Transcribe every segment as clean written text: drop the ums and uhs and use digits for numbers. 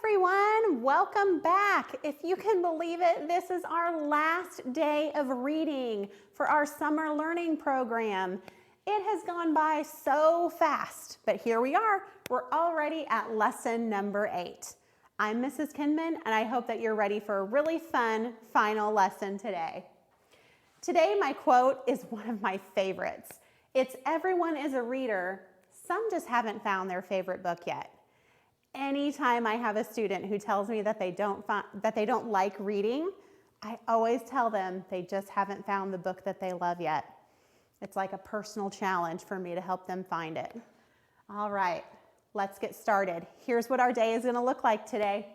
everyone, welcome back. If you can believe it, this is our last day of reading for our summer learning program. It has gone by so fast, but here we are. We're already at lesson number 8. I'm Mrs. Kinman, and I hope that you're ready for a really fun final lesson today. Today, my quote is one of my favorites. It's "Everyone is a reader. Some just haven't found their favorite book yet." Anytime I have a student who tells me that they don't like reading, I always tell them they just haven't found the book that they love yet. It's like a personal challenge for me to help them find it. All right, let's get started. Here's what our day is going to look like today.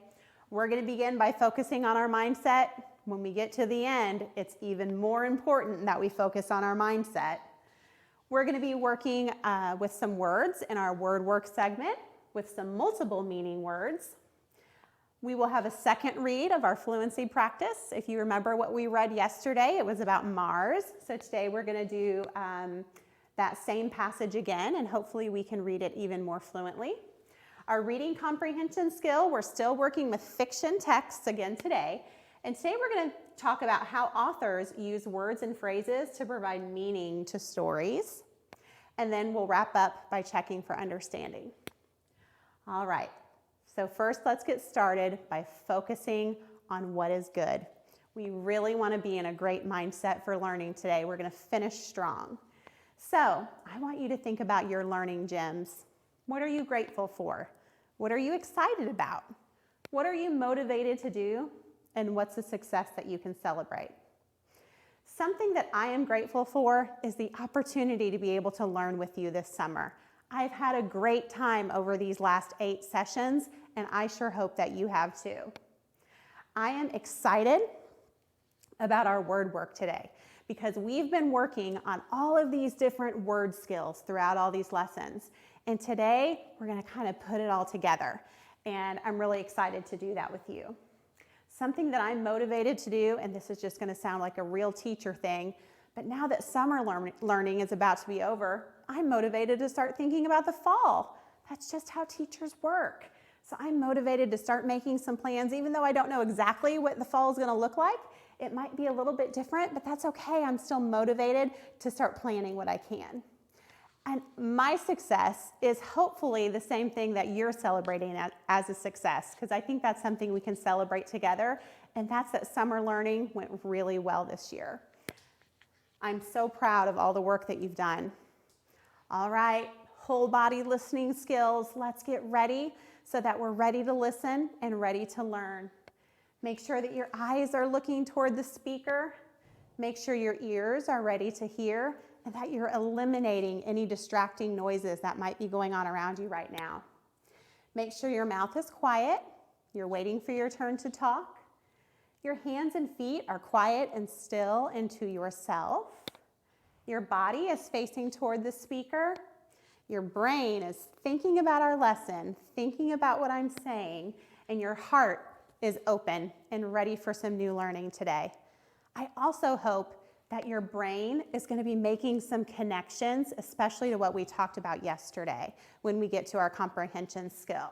We're going to begin by focusing on our mindset. When we get to the end, it's even more important that we focus on our mindset. We're going to be working with some words in our word work segment, with some multiple meaning words. We will have a second read of our fluency practice. If you remember what we read yesterday, it was about Mars. So today we're going to do that same passage again, and hopefully we can read it even more fluently. Our reading comprehension skill, we're still working with fiction texts again today. And today we're going to talk about how authors use words and phrases to provide meaning to stories. And then we'll wrap up by checking for understanding. All right, so first let's get started by focusing on what is good. We really want to be in a great mindset for learning today. We're going to finish strong. So I want you to think about your learning gems. What are you grateful for? What are you excited about? What are you motivated to do? And what's a success that you can celebrate? Something that I am grateful for is the opportunity to be able to learn with you this summer. I've had a great time over these last 8 sessions, and I sure hope that you have too. I am excited about our word work today because we've been working on all of these different word skills throughout all these lessons. And today, we're going to kind of put it all together. And I'm really excited to do that with you. Something that I'm motivated to do, and this is just going to sound like a real teacher thing, but now that summer learning is about to be over, I'm motivated to start thinking about the fall. That's just how teachers work. So I'm motivated to start making some plans, even though I don't know exactly what the fall is going to look like. It might be a little bit different, but that's okay. I'm still motivated to start planning what I can. And my success is hopefully the same thing that you're celebrating as a success, because I think that's something we can celebrate together, and that's that summer learning went really well this year. I'm so proud of all the work that you've done. All right, whole body listening skills. Let's get ready so that we're ready to listen and ready to learn. Make sure that your eyes are looking toward the speaker. Make sure your ears are ready to hear and that you're eliminating any distracting noises that might be going on around you right now. Make sure your mouth is quiet. You're waiting for your turn to talk. Your hands and feet are quiet and still into yourself. Your body is facing toward the speaker. Your brain is thinking about our lesson, thinking about what I'm saying, and your heart is open and ready for some new learning today. I also hope that your brain is going to be making some connections, especially to what we talked about yesterday when we get to our comprehension skill.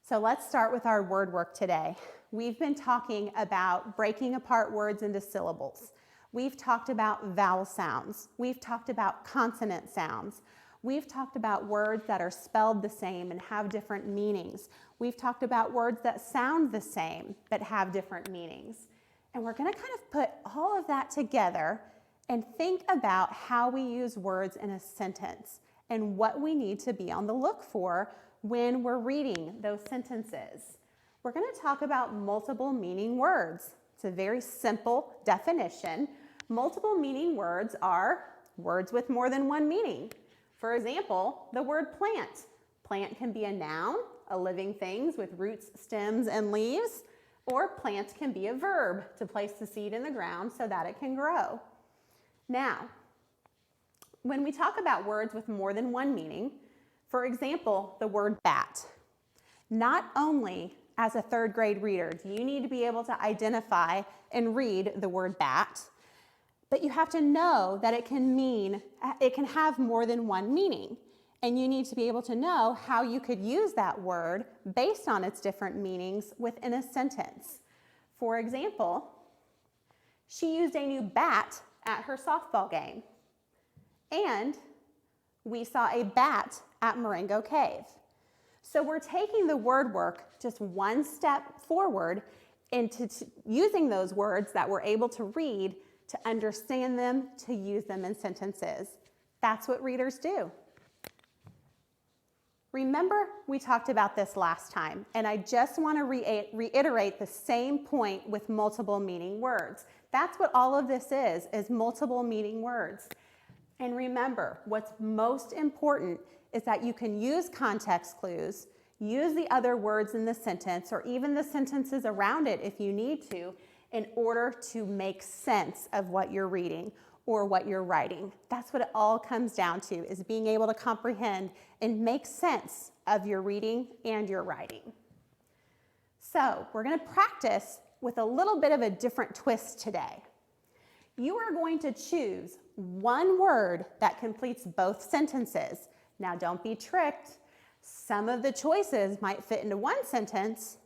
So let's start with our word work today. We've been talking about breaking apart words into syllables. We've talked about vowel sounds. We've talked about consonant sounds. We've talked about words that are spelled the same and have different meanings. We've talked about words that sound the same but have different meanings. And we're going to kind of put all of that together and think about how we use words in a sentence and what we need to be on the look for when we're reading those sentences. We're going to talk about multiple meaning words. It's a very simple definition. Multiple meaning words are words with more than one meaning. For example, the word plant. Plant can be a noun, a living thing with roots, stems, and leaves, or plant can be a verb to place the seed in the ground so that it can grow. Now, when we talk about words with more than one meaning, for example, the word bat, not only as a 3rd grade reader do you need to be able to identify and read the word bat, but you have to know that it can have more than one meaning. And you need to be able to know how you could use that word based on its different meanings within a sentence. For example, she used a new bat at her softball game. And we saw a bat at Marengo Cave. So we're taking the word work just one step forward into using those words that we're able to read to understand them, to use them in sentences. That's what readers do. Remember, we talked about this last time, and I just want to reiterate the same point with multiple meaning words. That's what all of this is multiple meaning words. And remember, what's most important is that you can use context clues, use the other words in the sentence, or even the sentences around it if you need to, in order to make sense of what you're reading or what you're writing. That's what it all comes down to, is being able to comprehend and make sense of your reading and your writing. So we're going to practice with a little bit of a different twist today. You are going to choose one word that completes both sentences. Now don't be tricked. Some of the choices might fit into one sentence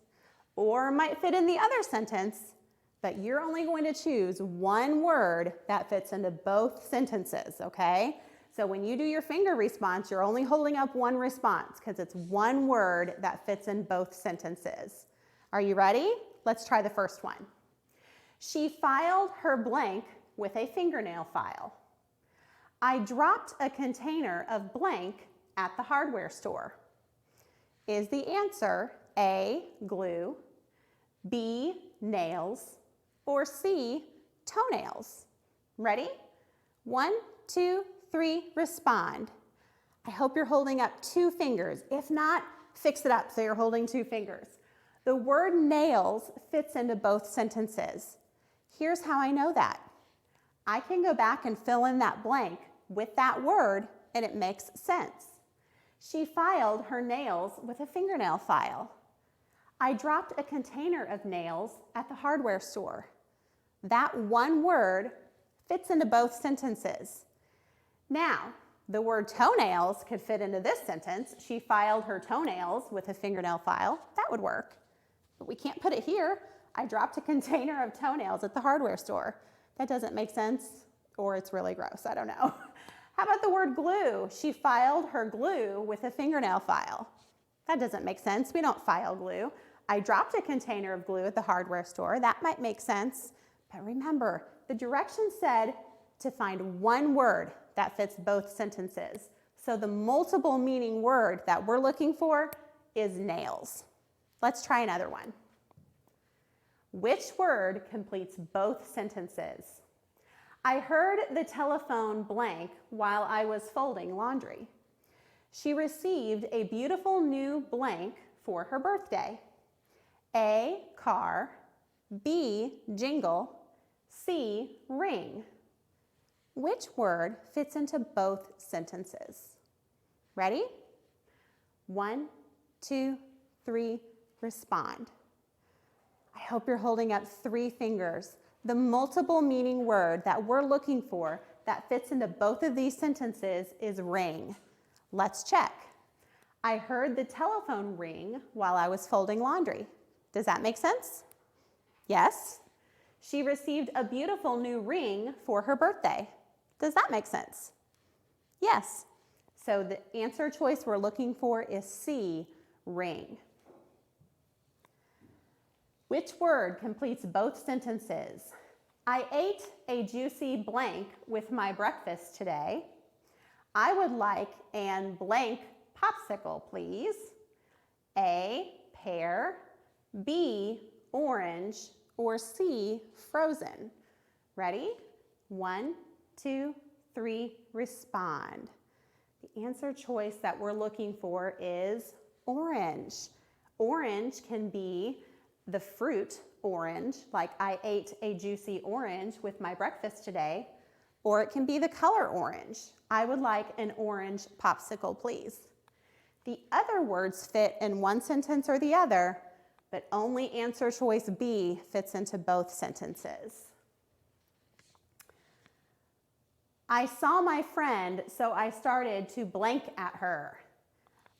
or might fit in the other sentence, but you're only going to choose one word that fits into both sentences, okay? So when you do your finger response, you're only holding up one response because it's one word that fits in both sentences. Are you ready? Let's try the first one. She filed her blank with a fingernail file. I dropped a container of blank at the hardware store. Is the answer A, glue, B, nails, or C, toenails? Ready? 1, 2, 3, respond. I hope you're holding up 2 fingers. If not, fix it up so you're holding 2 fingers. The word nails fits into both sentences. Here's how I know that. I can go back and fill in that blank with that word, and it makes sense. She filed her nails with a fingernail file. I dropped a container of nails at the hardware store. That one word fits into both sentences. Now, the word toenails could fit into this sentence. She filed her toenails with a fingernail file. That would work. But we can't put it here. I dropped a container of toenails at the hardware store. That doesn't make sense, or it's really gross. I don't know. How about the word glue? She filed her glue with a fingernail file. That doesn't make sense. We don't file glue. I dropped a container of glue at the hardware store. That might make sense. But remember, the directions said to find one word that fits both sentences. So the multiple meaning word that we're looking for is nails. Let's try another one. Which word completes both sentences? I heard the telephone blank while I was folding laundry. She received a beautiful new blank for her birthday. A, car, B, jingle, C, ring. Which word fits into both sentences? Ready? 1, 2, 3, respond. I hope you're holding up 3 fingers. The multiple meaning word that we're looking for that fits into both of these sentences is ring. Let's check. I heard the telephone ring while I was folding laundry. Does that make sense? Yes. She received a beautiful new ring for her birthday. Does that make sense? Yes. So the answer choice we're looking for is C, ring. Which word completes both sentences? I ate a juicy blank with my breakfast today. I would like an blank popsicle, please. A, pear, B, orange, or C, frozen. Ready? 1, 2, 3, respond. The answer choice that we're looking for is orange. Orange can be the fruit orange, like I ate a juicy orange with my breakfast today, or it can be the color orange. I would like an orange popsicle, please. The other words fit in one sentence or the other, but only answer choice B fits into both sentences. I saw my friend, so I started to blank at her.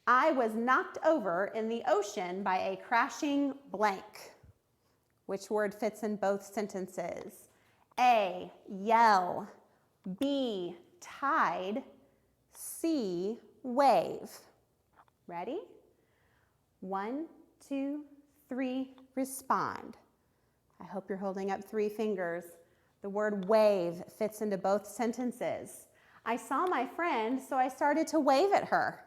I was knocked over in the ocean by a crashing blank. Which word fits in both sentences? A, yell. B, tide. C, wave. Ready? 1, 2, 3, respond. I hope you're holding up 3 fingers. The word wave fits into both sentences. I saw my friend, so I started to wave at her.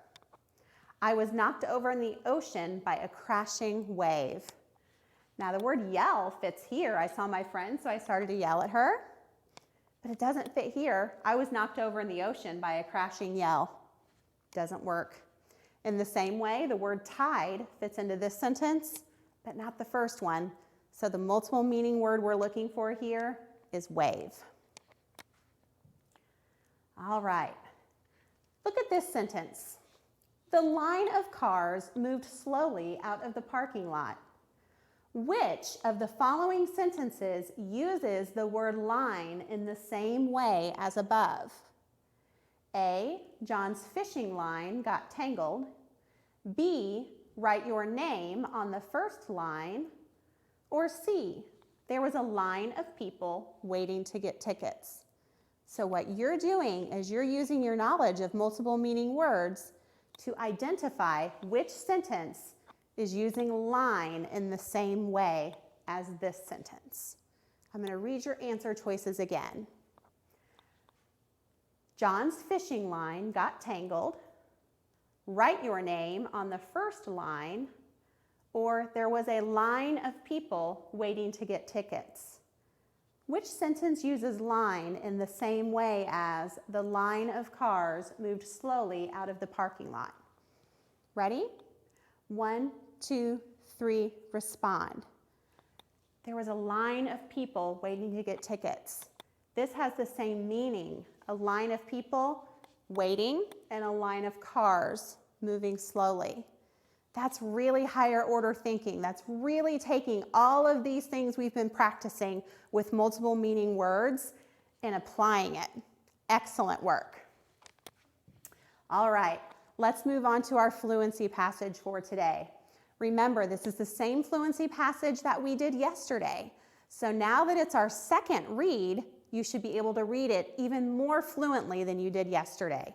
I was knocked over in the ocean by a crashing wave. Now the word yell fits here. I saw my friend, so I started to yell at her. But it doesn't fit here. I was knocked over in the ocean by a crashing yell. Doesn't work. In the same way, the word tide fits into this sentence, but not the first one. So the multiple meaning word we're looking for here is wave. All right. Look at this sentence. The line of cars moved slowly out of the parking lot. Which of the following sentences uses the word line in the same way as above? A, John's fishing line got tangled. B, write your name on the first line. Or C, there was a line of people waiting to get tickets. So what you're doing is you're using your knowledge of multiple meaning words to identify which sentence is using line in the same way as this sentence. I'm going to read your answer choices again. John's fishing line got tangled. Write your name on the first line. Or there was a line of people waiting to get tickets. Which sentence uses line in the same way as the line of cars moved slowly out of the parking lot? Ready? 1, 2, 3, respond. There was a line of people waiting to get tickets. This has the same meaning. A line of people waiting and a line of cars moving slowly. That's really higher order thinking. That's really taking all of these things we've been practicing with multiple meaning words and applying it. Excellent work. All right, let's move on to our fluency passage for today. Remember, this is the same fluency passage that we did yesterday. So now that it's our second read, you should be able to read it even more fluently than you did yesterday.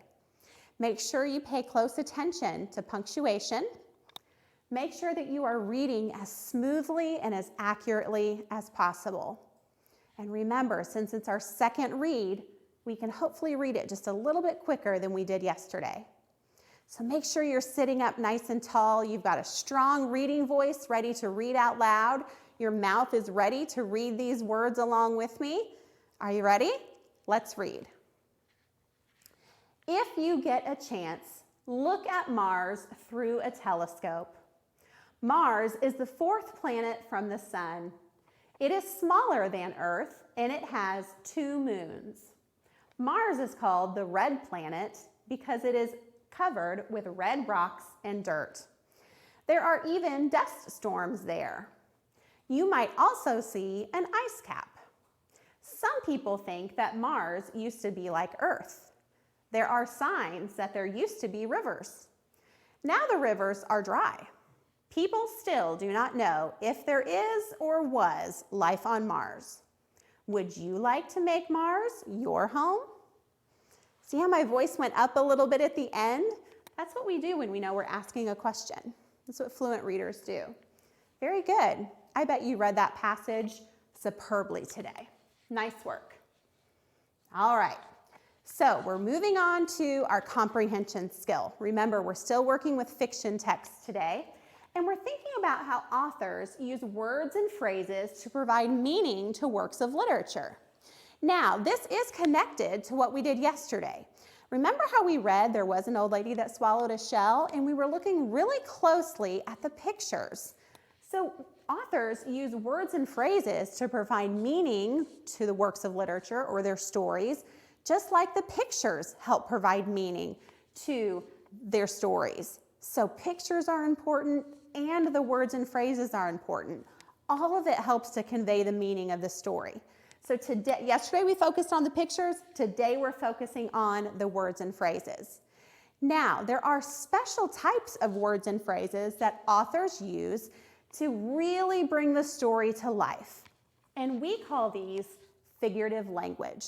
Make sure you pay close attention to punctuation. Make sure that you are reading as smoothly and as accurately as possible. And remember, since it's our second read, we can hopefully read it just a little bit quicker than we did yesterday. So make sure you're sitting up nice and tall. You've got a strong reading voice ready to read out loud. Your mouth is ready to read these words along with me. Are you ready? Let's read. If you get a chance, look at Mars through a telescope. Mars is the 4th planet from the sun. It is smaller than Earth and it has 2 moons. Mars is called the red planet because it is covered with red rocks and dirt. There are even dust storms there. You might also see an ice cap. Some people think that Mars used to be like Earth. There are signs that there used to be rivers. Now the rivers are dry. People still do not know if there is or was life on Mars. Would you like to make Mars your home? See how my voice went up a little bit at the end? That's what we do when we know we're asking a question. That's what fluent readers do. Very good. I bet you read that passage superbly today. Nice work. All right. So we're moving on to our comprehension skill. Remember, we're still working with fiction texts today. And we're thinking about how authors use words and phrases to provide meaning to works of literature. Now, this is connected to what we did yesterday. Remember how we read there was an old lady that swallowed a shell, and we were looking really closely at the pictures. So authors use words and phrases to provide meaning to the works of literature or their stories, just like the pictures help provide meaning to their stories. So pictures are important and the words and phrases are important. All of it helps to convey the meaning of the story. So yesterday we focused on the pictures. Today we're focusing on the words and phrases. Now, there are special types of words and phrases that authors use to really bring the story to life. And we call these figurative language.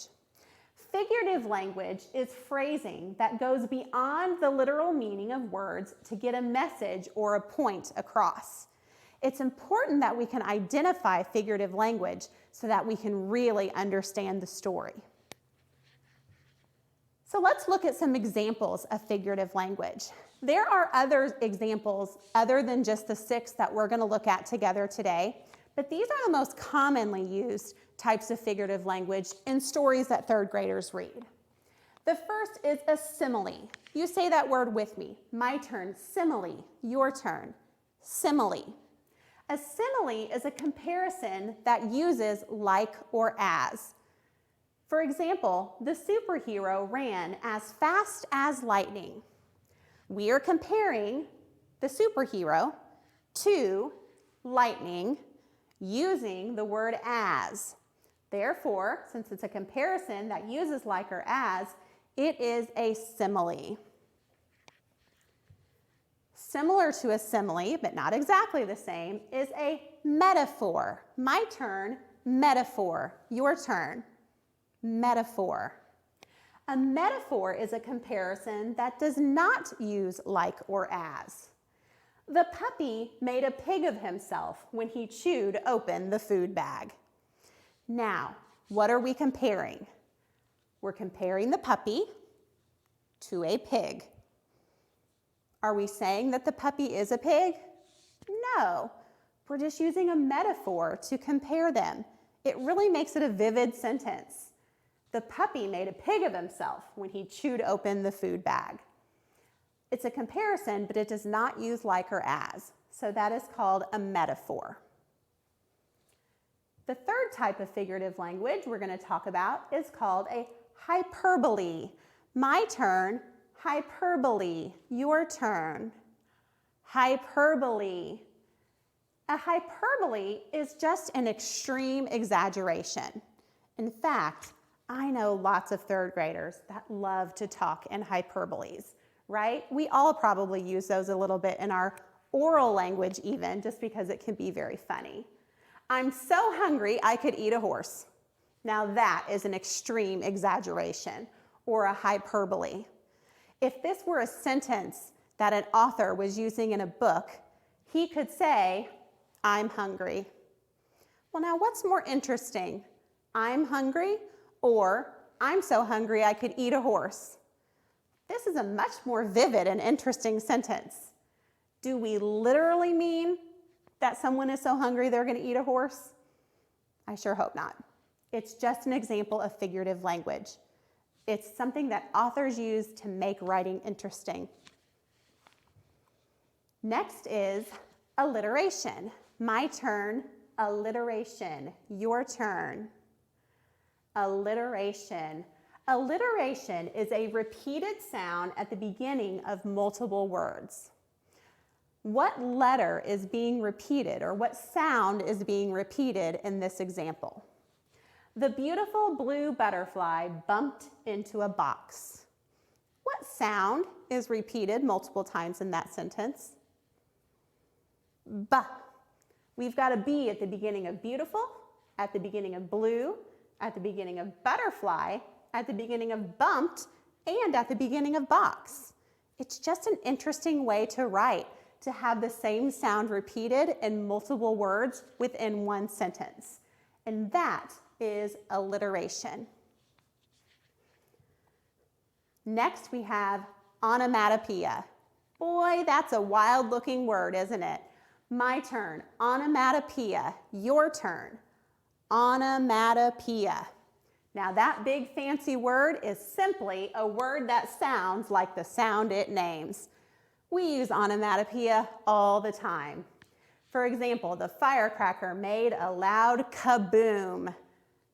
Figurative language is phrasing that goes beyond the literal meaning of words to get a message or a point across. It's important that we can identify figurative language so that we can really understand the story. So let's look at some examples of figurative language. There are other examples other than just the 6 that we're going to look at together today, but these are the most commonly used types of figurative language in stories that 3rd graders read. The first is a simile. You say that word with me. My turn, simile. Your turn, simile. A simile is a comparison that uses like or as. For example, the superhero ran as fast as lightning. We are comparing the superhero to lightning using the word as. Therefore, since it's a comparison that uses like or as, it is a simile. Similar to a simile, but not exactly the same, is a metaphor. My turn, metaphor. Your turn, metaphor. A metaphor is a comparison that does not use like or as. The puppy made a pig of himself when he chewed open the food bag. Now, what are we comparing? We're comparing the puppy to a pig. Are we saying that the puppy is a pig? No, we're just using a metaphor to compare them. It really makes it a vivid sentence. The puppy made a pig of himself when he chewed open the food bag. It's a comparison, but it does not use like or as, so that is called a metaphor. The 3rd type of figurative language we're going to talk about is called a hyperbole. My turn, hyperbole. Your turn, hyperbole. A hyperbole is just an extreme exaggeration. In fact, I know lots of 3rd graders that love to talk in hyperboles, right? We all probably use those a little bit in our oral language even, just because it can be very funny. I'm so hungry I could eat a horse. Now that is an extreme exaggeration or a hyperbole. If this were a sentence that an author was using in a book, he could say, I'm hungry. Well, now what's more interesting? I'm hungry or I'm so hungry I could eat a horse? This is a much more vivid and interesting sentence. Do we literally mean that someone is so hungry they're going to eat a horse? I sure hope not. It's just an example of figurative language. It's something that authors use to make writing interesting. Next is alliteration. My turn, alliteration. Your turn, alliteration. Alliteration is a repeated sound at the beginning of multiple words. What letter is being repeated, or what sound is being repeated in this example? The beautiful blue butterfly bumped into a box. What sound is repeated multiple times in that sentence? B. We've got a B at the beginning of beautiful, at the beginning of blue, at the beginning of butterfly, at the beginning of bumped, and at the beginning of box. It's just an interesting way to write, to have the same sound repeated in multiple words within one sentence. And that is alliteration. Next, we have onomatopoeia. Boy, that's a wild-looking word, isn't it? My turn, onomatopoeia. Your turn, onomatopoeia. Now, that big fancy word is simply a word that sounds like the sound it names. We use onomatopoeia all the time. For example, the firecracker made a loud kaboom.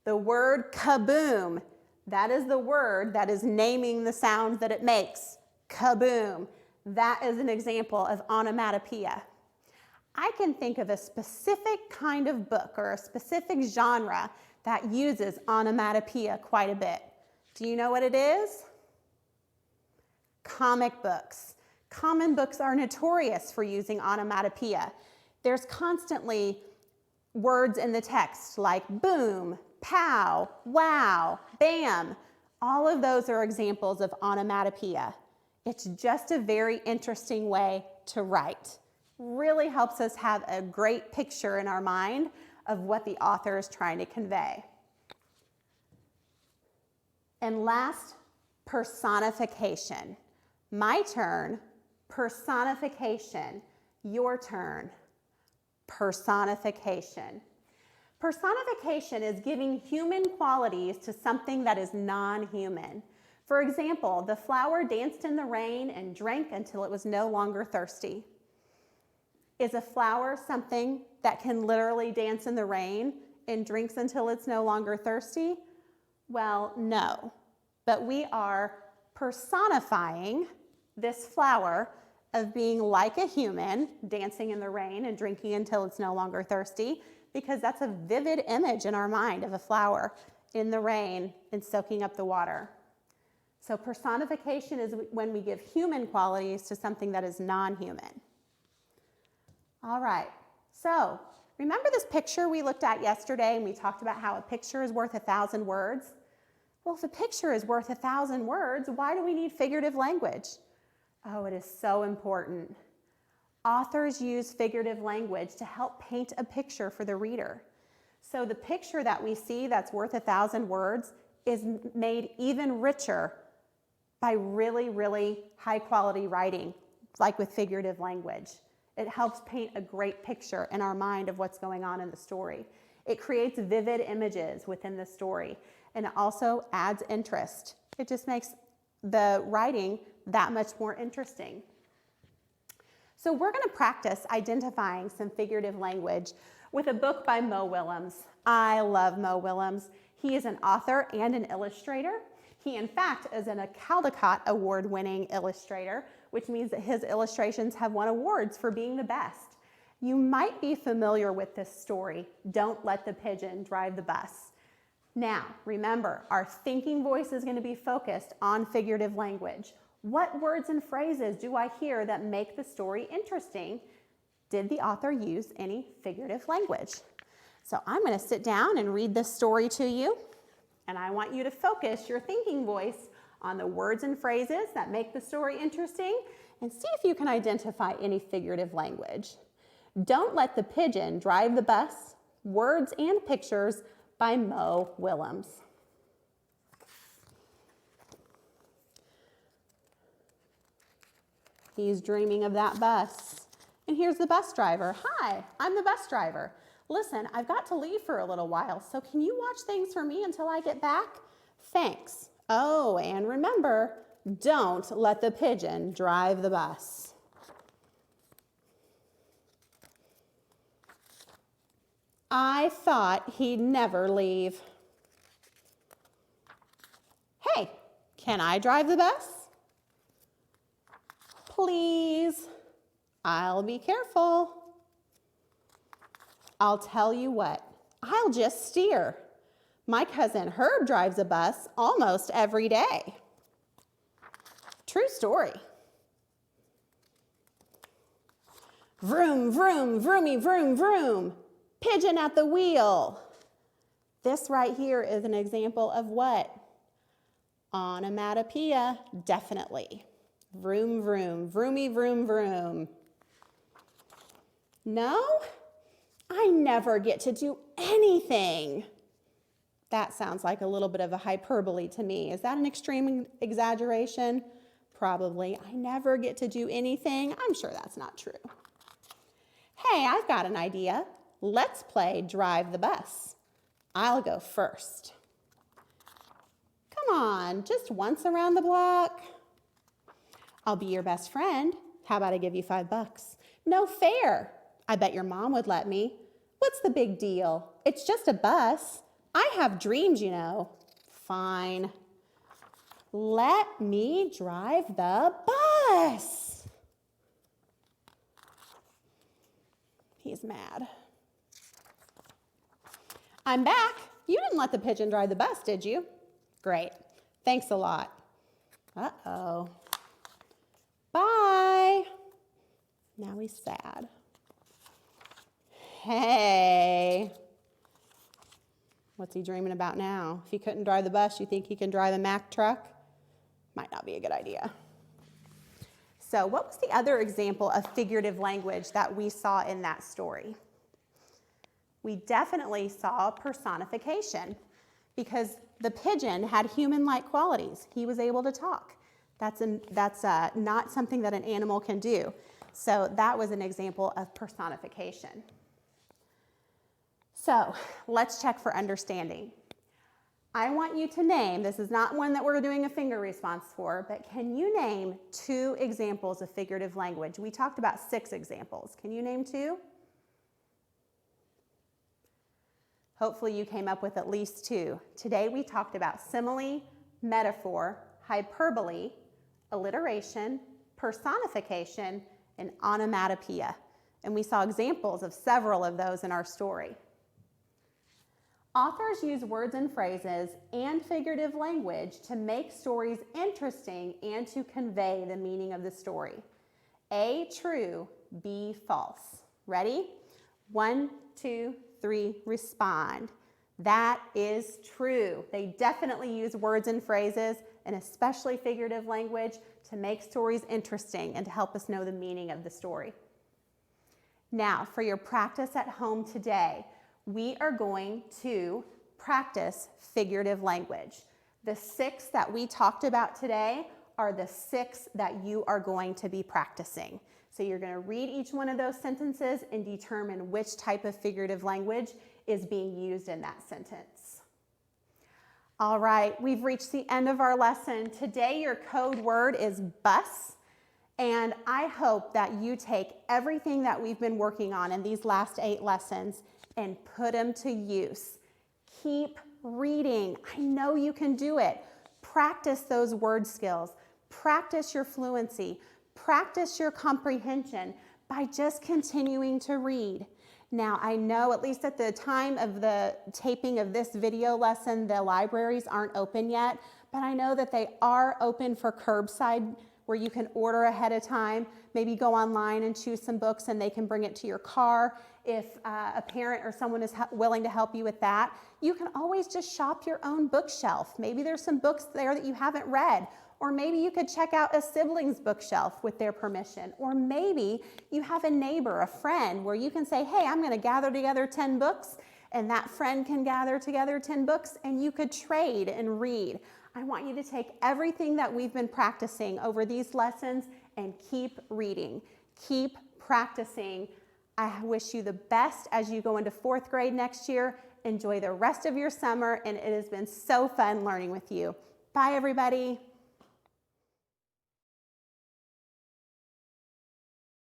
The word kaboom, that is the word that is naming the sound that it makes. Kaboom. That is an example of onomatopoeia. I can think of a specific kind of book or a specific genre that uses onomatopoeia quite a bit. Do you know what it is? Comic books. Common books are notorious for using onomatopoeia. There's constantly words in the text like boom, pow, wow, bam. All of those are examples of onomatopoeia. It's just a very interesting way to write. Really helps us have a great picture in our mind of what the author is trying to convey. And last, personification. My turn, personification. Your turn, personification. Personification is giving human qualities to something that is non-human. For example, the flower danced in the rain and drank until it was no longer thirsty. Is a flower something that can literally dance in the rain and drinks until it's no longer thirsty? Well, no. But we are personifying this flower of being like a human, dancing in the rain and drinking until it's no longer thirsty, because that's a vivid image in our mind of a flower in the rain and soaking up the water. So personification is when we give human qualities to something that is non-human. All right, so remember this picture we looked at yesterday and we talked about how a picture is worth 1,000 words? Well, if a picture is worth 1,000 words, why do we need figurative language? Oh, it is so important. Authors use figurative language to help paint a picture for the reader. So the picture that we see that's worth 1,000 words is made even richer by really, really high quality writing, like with figurative language. It helps paint a great picture in our mind of what's going on in the story. It creates vivid images within the story, and it also adds interest. It just makes the writing that much more interesting. So we're going to practice identifying some figurative language with a book by Mo Willems. I love Mo Willems. He is an author and an illustrator. He, in fact, is a Caldecott Award-winning illustrator, which means that his illustrations have won awards for being the best. You might be familiar with this story, Don't Let the Pigeon Drive the Bus. Now, remember, our thinking voice is going to be focused on figurative language. What words and phrases do I hear that make the story interesting? Did the author use any figurative language? So I'm going to sit down and read this story to you, and I want you to focus your thinking voice on the words and phrases that make the story interesting and see if you can identify any figurative language. Don't Let the Pigeon Drive the Bus, Words and Pictures by Mo Willems. He's dreaming of that bus. And here's the bus driver. Hi, I'm the bus driver. Listen, I've got to leave for a little while, so can you watch things for me until I get back? Thanks. Oh, and remember, don't let the pigeon drive the bus. I thought he'd never leave. Hey, can I drive the bus? Please. I'll be careful. I'll tell you what, I'll just steer. My cousin Herb drives a bus almost every day. True story. Vroom, vroom, vroomy, vroom, vroom. Pigeon at the wheel. This right here is an example of what? Onomatopoeia, definitely. Vroom, vroom, vroomy, vroom, vroom. No, I never get to do anything. That sounds like a little bit of a hyperbole to me. Is that an extreme exaggeration? Probably. I never get to do anything. I'm sure that's not true. Hey, I've got an idea. Let's play Drive the Bus. I'll go first. Come on, just once around the block. I'll be your best friend. How about I give you $5? No fair. I bet your mom would let me. What's the big deal? It's just a bus. I have dreams, you know. Fine. Let me drive the bus. He's mad. I'm back. You didn't let the pigeon drive the bus, did you? Great. Thanks a lot. Uh-oh. Bye. Now he's sad. Hey. What's he dreaming about now? If he couldn't drive the bus, you think he can drive the Mack truck? Might not be a good idea. So what was the other example of figurative language that we saw in that story? We definitely saw personification because the pigeon had human-like qualities. He was able to talk. That's not something that an animal can do. So that was an example of personification. So let's check for understanding. I want you to name, this is not one that we're doing a finger response for, but can you name 2 examples of figurative language? We talked about 6 examples. Can you name 2? Hopefully you came up with at least 2. Today we talked about simile, metaphor, hyperbole, alliteration, personification, and onomatopoeia. And we saw examples of several of those in our story. Authors use words and phrases and figurative language to make stories interesting and to convey the meaning of the story. A, true, B, false. Ready? 1, 2, 3, respond. That is true. They definitely use words and phrases, and especially figurative language, to make stories interesting and to help us know the meaning of the story. Now, for your practice at home today, we are going to practice figurative language. The 6 that we talked about today are the 6 that you are going to be practicing. So you're going to read each one of those sentences and determine which type of figurative language is being used in that sentence. All right, we've reached the end of our lesson. Today your code word is bus. And I hope that you take everything that we've been working on in these last 8 lessons and put them to use. Keep reading. I know you can do it. Practice those word skills. Practice your fluency. Practice your comprehension by just continuing to read. Now, I know at least at the time of the taping of this video lesson, the libraries aren't open yet, but I know that they are open for curbside where you can order ahead of time, maybe go online and choose some books and they can bring it to your car. If a parent or someone is willing to help you with that, you can always just shop your own bookshelf. Maybe there's some books there that you haven't read, or maybe you could check out a sibling's bookshelf with their permission, or maybe you have a neighbor, a friend, where you can say, hey, I'm gonna gather together 10 books, and that friend can gather together 10 books, and you could trade and read. I want you to take everything that we've been practicing over these lessons and keep reading. Keep practicing. I wish you the best as you go into 4th grade next year. Enjoy the rest of your summer, and it has been so fun learning with you. Bye, everybody.